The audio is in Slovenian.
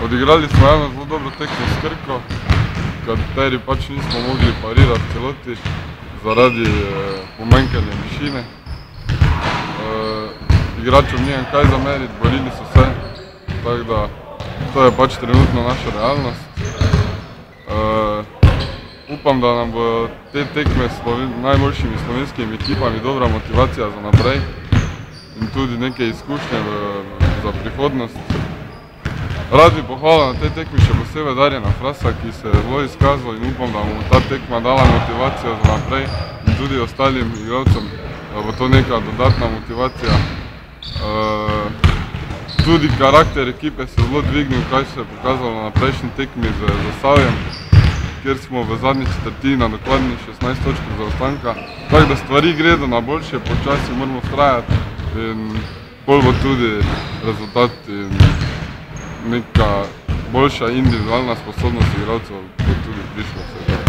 Odigrali smo eno zelo dobro tekmo s Krko, kateri pač nismo mogli parirati v celoti zaradi pomanjkanja višine. Igračom nijem kaj zameriti, borili so se, tako da to je pač trenutno naša realnost. Upam, da nam bo te tekme s najboljšimi slovenskimi ekipami dobra motivacija za naprej in tudi neke izkušnje za prihodnost. Rad bi pohvalil na tej tekmi še posebej Darjana Frasa, ki se je zelo izkazal, in upam, da bomo ta tekma dala motivacijo za naprej in tudi ostalim igralcem, da bo to neka dodatna motivacija. Tudi karakter ekipe se je zelo dvignil, kaj se je pokazalo na prejšnji tekmi z Zasavjem, kjer smo v zadnji četrtini nadoknadili 16 točk zaostanka. Tako da stvari gredo na boljše, počasi moramo vztrajati in pol bo tudi rezultat in neka boljša individualna sposobnost igralcev bo tudi prišla.